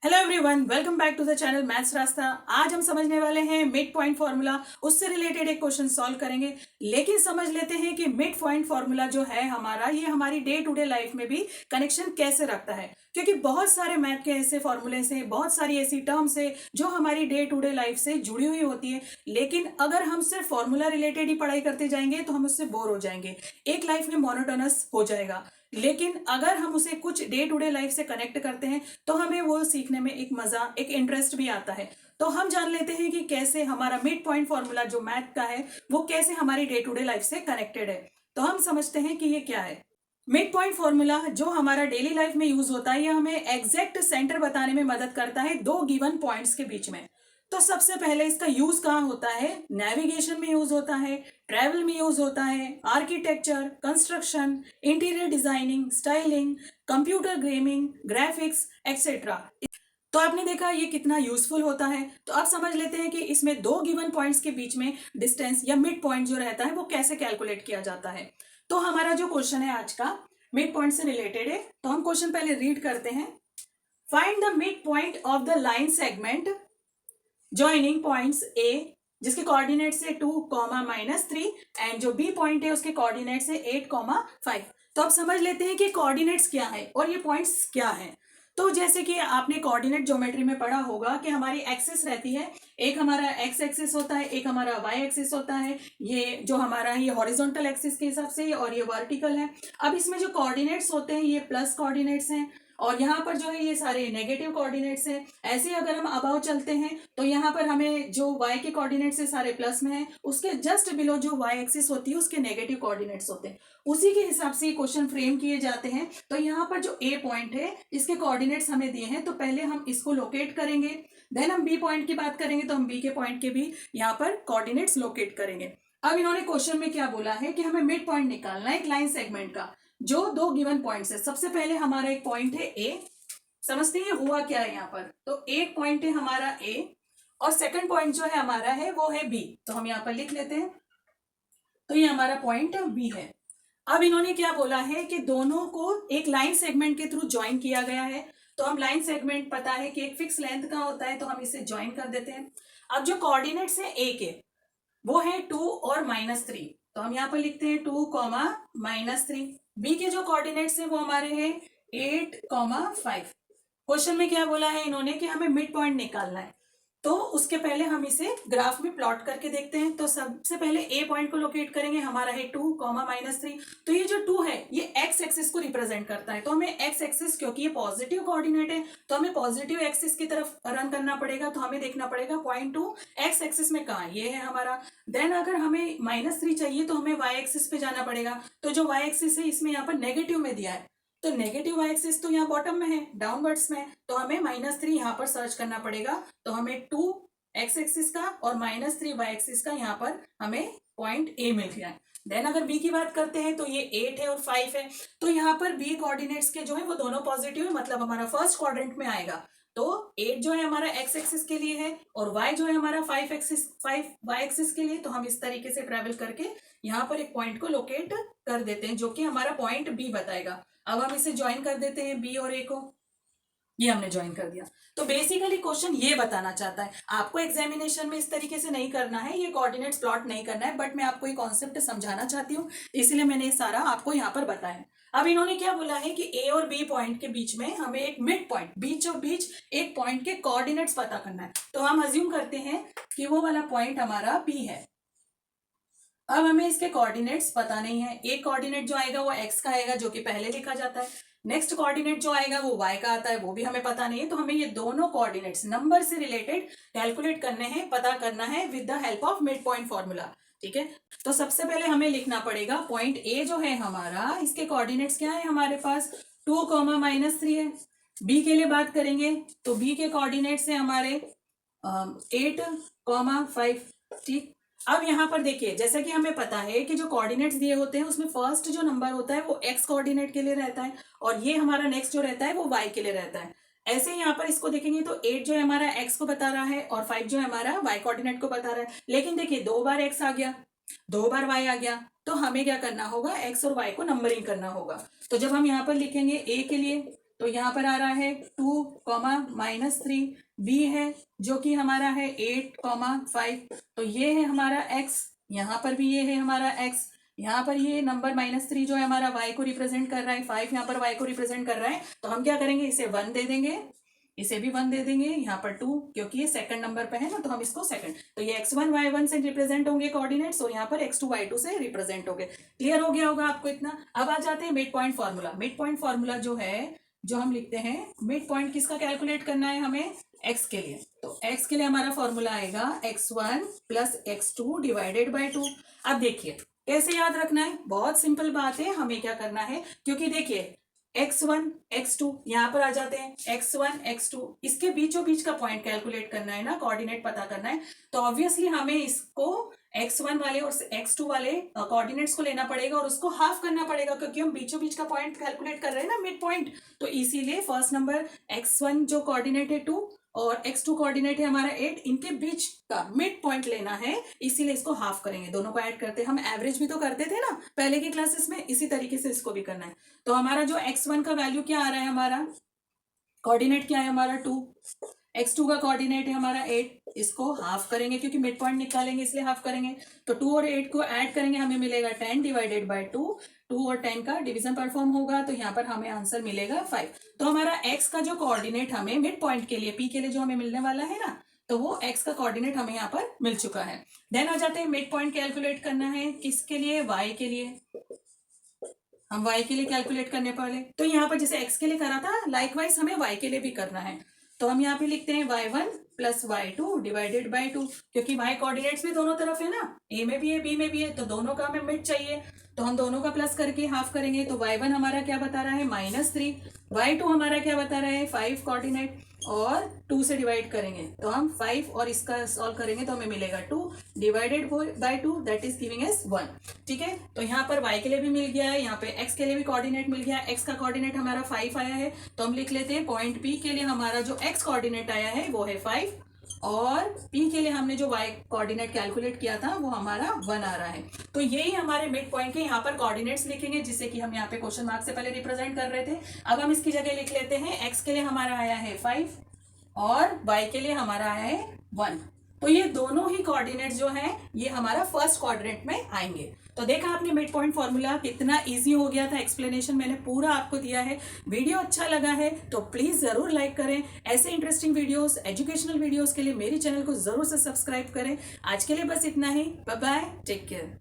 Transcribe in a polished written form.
Hello everyone, welcome back to the channel maths Rasta. आज हम समझने वाले हैं मिड पॉइंट फार्मूला। उससे रिलेटेड एक क्वेश्चन सॉल्व करेंगे। लेकिन समझ लेते हैं कि मिड पॉइंट फार्मूला जो है हमारा, ये हमारी डे टू डे लाइफ में भी कनेक्शन कैसे रखता है। क्योंकि बहुत सारे मैथ के ऐसे फॉर्मूले से, बहुत सारी ऐसी टर्म्स है जो हमारी डे टू डे लाइफ से जुड़ी हुई होती है। लेकिन अगर हम सिर्फ फॉर्मूला रिलेटेड ही पढ़ाई करते जाएंगे तो हम उससे बोर हो जाएंगे, एक लाइफ में मोनोटोनस हो जाएगा। लेकिन अगर हम उसे कुछ डे टू डे लाइफ से कनेक्ट करते हैं तो हमें वो सीखने में एक मजा, एक इंटरेस्ट भी आता है। तो हम जान लेते हैं कि कैसे हमारा मिड पॉइंट फॉर्मूला जो मैथ का है वो कैसे हमारी डे टू डे लाइफ से कनेक्टेड है। तो हम समझते हैं कि ये क्या है। मिड पॉइंट फॉर्मूला जो हमारा डेली लाइफ में यूज होता है, ये हमें एग्जैक्ट सेंटर बताने में मदद करता है दो गिवन पॉइंट्स के बीच में। तो सबसे पहले इसका यूज कहाँ होता है? नेविगेशन में यूज होता है, ट्रैवल में यूज होता है, architecture, construction, interior designing, styling, computer gaming, graphics etcetera. तो आपने देखा ये कितना यूजफुल होता है। तो अब समझ लेते हैं कि इसमें दो गिवन पॉइंट्स के बीच में डिस्टेंस या मिड पॉइंट जो रहता है वो कैसे कैलकुलेट किया जाता है। तो हमारा जो क्वेश्चन है आज का मिड पॉइंट से रिलेटेड है। तो हम क्वेश्चन पहले रीड करते हैं। Find the mid point of the line segment joining points A, जिसके कोऑर्डिनेट से 2, -3 एंड जो बी पॉइंट है उसके कोऑर्डिनेट से 8, 5। तो अब समझ लेते हैं कि कोऑर्डिनेट्स क्या है और ये पॉइंट्स क्या है। तो जैसे कि आपने कोऑर्डिनेट ज्योमेट्री में पढ़ा होगा कि हमारी एक्सिस रहती है, एक हमारा एक्स एक्सिस होता है, एक हमारा वाई एक्सिस होता है। ये जो हमारा ये हॉरिजॉन्टल एक्सिस के हिसाब से और ये वर्टिकल है। अब इसमें जो कोऑर्डिनेट्स होते हैं ये प्लस कोऑर्डिनेट्स हैं और यहाँ पर जो है ये सारे नेगेटिव कोऑर्डिनेट्स हैं। ऐसे अगर हम अबाव चलते हैं तो यहाँ पर हमें जो y के कोऑर्डिनेट्स है सारे प्लस में है, उसके जस्ट बिलो जो y एक्सिस होती है उसके नेगेटिव कोऑर्डिनेट्स होते हैं। उसी के हिसाब से क्वेश्चन फ्रेम किए जाते हैं। तो यहाँ पर जो a पॉइंट है इसके कोऑर्डिनेट्स हमें दिए हैं, तो पहले हम इसको लोकेट करेंगे, देन हम b पॉइंट की बात करेंगे तो हम b के पॉइंट के भी यहाँ पर कोऑर्डिनेट्स लोकेट करेंगे। अब इन्होंने क्वेश्चन में क्या बोला है कि हमें मिड पॉइंट निकालना है एक लाइन सेगमेंट का जो दो गिवन पॉइंट्स है। सबसे पहले हमारा एक पॉइंट है ए, समझते हैं हुआ क्या है यहाँ पर। तो एक पॉइंट है हमारा ए और सेकंड पॉइंट जो है हमारा है वो है बी। तो हम यहाँ पर लिख लेते हैं। तो ये हमारा पॉइंट बी है। अब इन्होंने क्या बोला है कि दोनों को एक लाइन सेगमेंट के थ्रू ज्वाइन किया गया है। तो हम लाइन सेगमेंट पता है कि एक फिक्स लेंथ का होता है, तो हम इसे ज्वाइन कर देते हैं। अब जो कोऑर्डिनेट्स है ए के वो है 2 और -3, तो हम यहाँ पर लिखते हैं 2, -3। बी के जो कोऑर्डिनेट्स हैं वो हमारे हैं 8, 5। क्वेश्चन में क्या बोला है इन्होंने कि हमें मिड पॉइंट निकालना है। तो उसके पहले हम इसे ग्राफ में प्लॉट करके देखते हैं। तो सबसे पहले ए पॉइंट को लोकेट करेंगे, हमारा है 2, -3। तो ये जो 2 है ये एक्स एक्सिस को रिप्रेजेंट करता है। तो हमें एक्स एक्सिस, क्योंकि ये पॉजिटिव कोऑर्डिनेट है तो हमें पॉजिटिव एक्सिस की तरफ रन करना पड़ेगा। तो हमें देखना पड़ेगा पॉइंट 2 एक्स एक्सिस में कहाँ, ये है हमारा। देन अगर हमें -3 चाहिए तो हमें वाई एक्सिस पे जाना पड़ेगा। तो जो वाई एक्सिस है इसमें यहाँ पर नेगेटिव में दिया है, तो नेगेटिव वाई एक्सिस तो यहाँ बॉटम में है, डाउनवर्ड्स में। तो हमें -3 यहाँ पर सर्च करना पड़ेगा। तो हमें 2 एक्स एक्सिस का और -3 वाई एक्सिस का यहाँ पर हमें पॉइंट ए मिल गया है। देन अगर बी की बात करते हैं तो ये 8 है और 5 है। तो यहाँ पर बी कोऑर्डिनेट्स के जो है वो दोनों पॉजिटिव है, मतलब हमारा फर्स्ट क्वाड्रेंट में आएगा। तो 8 जो है हमारा एक्स एक्सिस के लिए है और y जो है हमारा 5 वाई एक्सिस के लिए। तो हम इस तरीके से ट्रेवल करके यहाँ पर एक पॉइंट को लोकेट कर देते हैं जो कि हमारा पॉइंट बी बताएगा। अब हम इसे ज्वाइन कर देते हैं बी और ए को, ये हमने ज्वाइन कर दिया। तो बेसिकली क्वेश्चन ये बताना चाहता है, आपको एग्जामिनेशन में इस तरीके से नहीं करना है, ये कोऑर्डिनेट्स प्लॉट नहीं करना है, बट मैं आपको ये कॉन्सेप्ट समझाना चाहती हूँ, इसलिए मैंने सारा आपको यहाँ पर बताया। अब इन्होंने क्या बोला है कि ए और बी पॉइंट के बीच में हमें एक मिड पॉइंट, बीच और बीच एक पॉइंट के कोऑर्डिनेट्स पता करना है। तो हम अज्यूम करते हैं कि वो वाला पॉइंट हमारा पी है। अब हमें इसके कोऑर्डिनेट्स पता नहीं है। एक कोऑर्डिनेट जो आएगा वो एक्स का आएगा जो कि पहले लिखा जाता है। नेक्स्ट कोऑर्डिनेट जो आएगा वो y का आता है, वो भी हमें पता नहीं है। तो हमें ये दोनों कोऑर्डिनेट्स नंबर से रिलेटेड कैलकुलेट करने हैं, पता करना है with the help of mid point formula. ठीक है, तो सबसे पहले हमें लिखना पड़ेगा पॉइंट ए जो है हमारा, इसके कोऑर्डिनेट्स क्या है हमारे पास 2, -3 है। बी के लिए बात करेंगे तो बी के कोऑर्डिनेट्स है हमारे 8, 5। ठीक, अब यहाँ पर देखिए जैसा कि हमें पता है कि जो कोऑर्डिनेट्स दिए होते हैं उसमें फर्स्ट जो नंबर होता है वो एक्स कोऑर्डिनेट के लिए रहता है और ये हमारा नेक्स्ट जो रहता है वो वाई के लिए रहता है। ऐसे ही यहाँ पर इसको देखेंगे तो 8 जो है हमारा एक्स को बता रहा है और 5 जो है हमारा वाई कोऑर्डिनेट को बता रहा है। लेकिन देखिए 2 बार एक्स आ गया, 2 बार वाई आ गया, तो हमें क्या करना होगा, एक्स और वाई को नंबरिंग करना होगा। तो जब हम यहाँ पर लिखेंगे ए के लिए तो यहाँ पर आ रहा है 2, -3, बी है जो कि हमारा है 8, 5, तो ये है हमारा x, यहाँ पर भी ये है हमारा x, यहाँ पर ये नंबर -3 जो है हमारा y को रिप्रेजेंट कर रहा है, 5 यहाँ पर y को रिप्रेजेंट कर रहा है, तो हम क्या करेंगे, इसे 1 दे देंगे, इसे भी 1 दे देंगे, यहाँ पर 2 क्योंकि ये सेकंड नंबर पे है ना, तो हम इसको सेकंड, तो ये x1 y1 से रिप्रेजेंट होंगे कोऑर्डिनेट्स और यहाँ पर x2 y2 से रिप्रेजेंट होंगे। क्लियर हो गया होगा आपको इतना। अब आ जाते हैं mid point formula. Mid point formula जो है, जो हम लिखते हैं, मिड पॉइंट किसका कैलकुलेट करना है हमें, x के लिए, तो x के लिए हमारा फॉर्मूला आएगा x1 plus x2 divided by 2। अब देखिए कैसे याद रखना है, बहुत सिंपल बात है, हमें क्या करना है, क्योंकि देखिए x1 x2 यहाँ पर आ जाते हैं, x1 x2 इसके बीचों बीच का पॉइंट कैलकुलेट करना है ना, कोऑर्डिनेट पता करना है, तो ऑब्वियसली हमें इसको x1 वाले और x2 वाले कोऑर्डिनेट्स को लेना पड़ेगा और उसको हाफ करना पड़ेगा, क्योंकि हम बीचों बीच का पॉइंट कैलकुलेट कर रहे हैं ना, मिड पॉइंट, तो इसीलिए फर्स्ट नंबर x1 जो कोऑर्डिनेट है 2 और x2 कोऑर्डिनेट है हमारा 8, इनके बीच का मिड पॉइंट लेना है, इसीलिए इसको हाफ करेंगे, दोनों को ऐड करते हैं। हम एवरेज भी तो करते थे ना पहले की क्लासेस में, इसी तरीके से इसको भी करना है। तो हमारा जो x1 का वैल्यू क्या आ रहा है, हमारा कोऑर्डिनेट क्या है हमारा 2, x2 का कोऑर्डिनेट है हमारा 8, इसको हाफ करेंगे क्योंकि मिड पॉइंट निकालेंगे इसलिए हाफ करेंगे, तो 2 और 8 को ऐड करेंगे, हमें मिलेगा 10 डिवाइडेड बाई 2, 2 और 10 का डिवीजन परफॉर्म होगा, तो यहाँ पर हमें आंसर मिलेगा 5। तो हमारा x का जो कोऑर्डिनेट हमें मिड पॉइंट के लिए, p के लिए जो हमें मिलने वाला है ना, तो वो x का कोऑर्डिनेट हमें यहाँ पर मिल चुका है। देन आ जाते हैं मिड पॉइंट कैलकुलेट करना है किसके लिए, y के लिए, हम y के लिए कैलकुलेट करने वाले, तो यहाँ पर जैसे x के लिए करा था, लाइकवाइज हमें y के लिए भी करना है, तो हम यहाँ पे लिखते हैं y1 plus y2 divided by 2, क्योंकि y कोऑर्डिनेट्स भी दोनों तरफ है ना, a में भी है b में भी है, तो दोनों का हमें मिड चाहिए, तो हम दोनों का प्लस करके हाफ करेंगे, तो y1 हमारा क्या बता रहा है -3, y2 हमारा क्या बता रहा है 5 कोऑर्डिनेट, और 2 से डिवाइड करेंगे, तो हम 5 और इसका सॉल्व करेंगे तो हमें मिलेगा 2 divided by 2, that is giving S 1। ठीक है, तो यहाँ पर y के लिए भी मिल गया है, यहाँ पे x के लिए भी कोऑर्डिनेट मिल गया, x का कोऑर्डिनेट हमारा 5 आया है, तो हम लिख लेते हैं पॉइंट P के लिए हमारा जो x कोऑर्डिनेट आया है वो है 5, और P के लिए हमने जो y कोऑर्डिनेट कैलकुलेट किया था वो हमारा 1 आ रहा है। तो यही हमारे मिड पॉइंट के यहाँ पर कोऑर्डिनेट्स लिखेंगे, जिससे कि हम यहाँ पे क्वेश्चन मार्क से पहले रिप्रेजेंट कर रहे थे। अब हम इसकी जगह लिख लेते हैं x के लिए हमारा आया है 5 और y के लिए हमारा आया है 1, तो ये दोनों ही कोऑर्डिनेट्स जो हैं ये हमारा फर्स्ट क्वाड्रेंट में आएंगे। तो देखा आपने मिड पॉइंट फॉर्मूला कितना इजी हो गया था, एक्सप्लेनेशन मैंने पूरा आपको दिया है। वीडियो अच्छा लगा है तो प्लीज जरूर लाइक करें, ऐसे इंटरेस्टिंग वीडियोस, एजुकेशनल वीडियोस के लिए मेरे चैनल को जरूर से सब्सक्राइब करें। आज के लिए बस इतना ही, बाय बाय, टेक केयर।